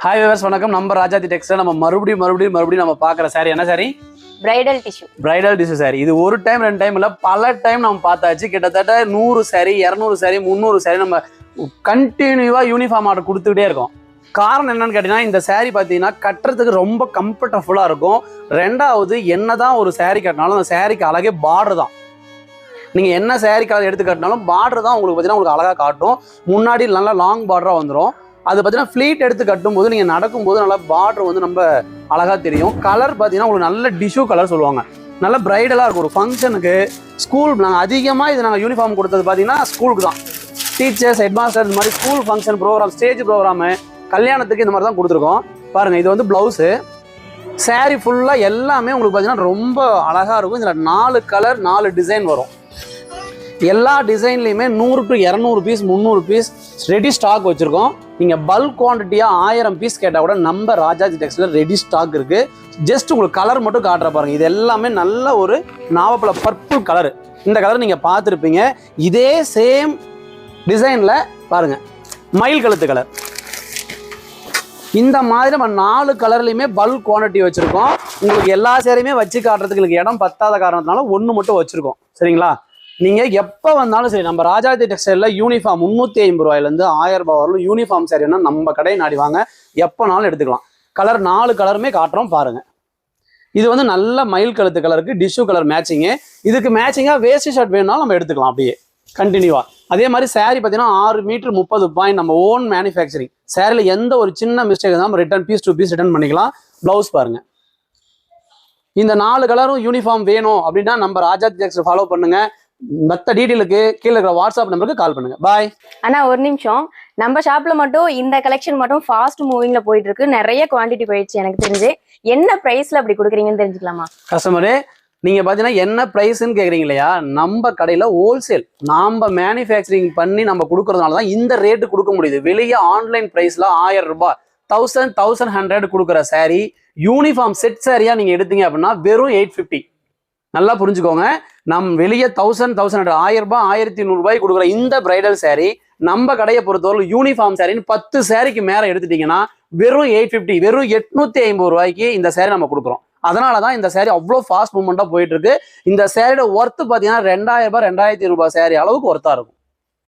Hi viewers, வணக்கம். நம்ம ராஜாதி textile நம்ம மறுபடியும் நம்ம பார்க்குற சாரி என்ன சாரி? Bridal tissue sorry. இது ஒரு டைம் ரெண்டு டைம் இல்லை, பல டைம் நம்ம பார்த்தாச்சு. கிட்டத்தட்ட 100 சாரி, 200 சாரி, 300 சாரி நம்ம கண்டினியூவாக யூனிஃபார்ம் ஆர்டர் கொடுத்துக்கிட்டே இருக்கோம். காரணம் என்னன்னு கேட்டீங்கன்னா, இந்த சாரி பார்த்தீங்கன்னா கட்டுறதுக்கு ரொம்ப கம்ஃபர்டபுளாக இருக்கும். ரெண்டாவது, என்னதான் ஒரு சாரி கட்டினாலும் அந்த சாரிக்கு அழகே பார்டர் தான். நீங்கள் என்ன சாரி கலர் எடுத்து கட்டினாலும் பார்டர் தான் உங்களுக்கு பார்த்தீங்கன்னா உங்களுக்கு அழகாக காட்டும். முன்னாடி நல்லா லாங் பார்டராக வந்துடும். அது பார்த்தீங்கன்னா ஃப்ளீட் எடுத்து கட்டும்போது நீங்கள் நடக்கும்போது நல்லா பார்டர் வந்து நம்ம அழகாக தெரியும். கலர் பார்த்தீங்கன்னா உங்களுக்கு நல்ல டிஷ்யூ கலர் சொல்லுவாங்க. நல்ல பிரைடலாக இருக்கும். ஒரு ஃபங்க்ஷனுக்கு, ஸ்கூல், நாங்கள் அதிகமாக இது நாங்கள் யூனிஃபார்ம் கொடுத்தது பார்த்தீங்கன்னா ஸ்கூலுக்கு தான். டீச்சர்ஸ், ஹெட் மாஸ்டர், இந்த மாதிரி school function programme, stage programme, கல்யாணத்துக்கு இந்த மாதிரி தான் கொடுத்துருக்கோம். பாருங்கள், இது வந்து ப்ளவுஸு. சாரீ ஃபுல்லாக எல்லாமே உங்களுக்கு பார்த்தீங்கன்னா ரொம்ப அழகாக இருக்கும். இதில் 4 கலர் 4 டிசைன் வரும். எல்லா டிசைன்லையுமே 100 to 200 piece, 300 piece ready stock வச்சுருக்கோம். நீங்கள் பல்க் குவான்டிட்டியாக 1000 பீஸ் கேட்டால் கூட நம்ம ராஜாஜி டெக்ஸ்டைல் ரெடி ஸ்டாக் இருக்குது. ஜஸ்ட் உங்களுக்கு கலர் மட்டும் காட்டுற பாருங்கள். இது எல்லாமே நல்ல ஒரு நாவப்பழ பர்பிள் கலரு. இந்த கலர் நீங்கள் பார்த்துருப்பீங்க. இதே சேம் டிசைனில் பாருங்கள், மயில் கழுத்து கலர். இந்த மாதிரி நம்ம 4 கலர்லையுமே பல்க் குவான்டிட்டி வச்சுருக்கோம். உங்களுக்கு எல்லா சேரையுமே வச்சு காட்டுறதுக்கு எனக்கு இடம் பத்தாத காரணத்தினால ஒன்று மட்டும் வச்சுருக்கோம். சரிங்களா? நீங்கள் எப்போ வந்தாலும் சரி, நம்ம ராஜாதி டெக்ஸ்டைலில் யூனிஃபார்ம் 350 ரூபாயிலேருந்து 1000 ரூபாய் வரலும் யூனிஃபார்ம் சாரின்னா நம்ம கடையை நாடி வாங்க, எப்போனாலும் எடுத்துக்கலாம். கலர் 4 கலருமே காட்டுறோம் பாருங்கள். இது வந்து நல்ல மயில் கழுத்து கலருக்கு டிஷ்யூ கலர் மேட்சிங்கு. இதுக்கு மேட்சிங்காக வேஸ்ட் ஷர்ட் வேணுனாலும் நம்ம எடுத்துக்கலாம் அப்படியே கண்டினியூவாக. அதே மாதிரி சாரீ பார்த்தீங்கன்னா 6 மீட்டர் 30 பாயிண்ட் நம்ம ஓன் மேனுஃபேக்சரிங். சாரியில் எந்த ஒரு சின்ன மிஸ்டேக் தான் நம்ம ரிட்டர்ன் பீஸ் 2 பீஸ் ரிட்டர்ன் பண்ணிக்கலாம். ப்ளவுஸ் பாருங்கள். இந்த 4 கலரும் யூனிஃபார்ம் வேணும் அப்படின்னா நம்ம ராஜாதி டெக்ஸ்டைல் ஃபாலோ பண்ணுங்க. மற்ற டீட்டெயிலுக்கு கீழே இருக்கிற வாட்ஸ்அப் நம்பருக்கு கால் பண்ணுங்க. பாய். ஆனா ஒரு நிமிஷம், நம்ம ஷாப்ல மட்டும் இந்த கலெக்ஷன் மட்டும் ஃபாஸ்ட் மூவிங்ல போயிட்டு இருக்கு. நிறைய குவான்டிட்டி போயிடுச்சு. எனக்கு தெரிஞ்சு என்ன பிரைஸ்ல அப்படி கொடுக்குறீங்கன்னு தெரிஞ்சுக்கலாமா? கஸ்டமரே, நீங்க பாத்தீங்கன்னா என்ன பிரைஸ்ன்னு கேக்குறீங்க இல்லையா? நம்ம கடையில ஹோல்சேல் நாம மேனுஃபேக்சரிங் பண்ணி நம்ம கொடுக்கறதுனால தான் இந்த ரேட்டு கொடுக்க முடியுது. வெளியே ஆன்லைன் பிரைஸ்ல 1000 ரூபாய் 1100 கொடுக்குற சாரி யூனிஃபார்ம் செட் சாரியா நீங்க எடுத்தீங்க அப்படின்னா வெறும் 850. நல்லா புரிஞ்சுக்கோங்க. வெளியே 1000 ரூபாய் 1100 ரூபாய் கொடுக்குற இந்த பிரைடல் சாரி நம்ம கடையை பொறுத்தவரை யூனிஃபார்ம் சாரின்னு 10 சாரிக்கு மேல எடுத்துட்டீங்கன்னா வெறும் 850, வெறும் 850 ரூபாய்க்கு இந்த சாரி நம்ம கொடுக்குறோம். அதனாலதான் இந்த சாரி அவ்வளோ ஃபாஸ்ட் மூவ்மெண்டா போயிட்டு இருக்கு. இந்த சாரியோட ஒர்த்து பாத்தீங்கன்னா 2000 ரூபாய் 2500 ரூபாய் சாரி அளவுக்கு ஒர்த்தா இருக்கும்.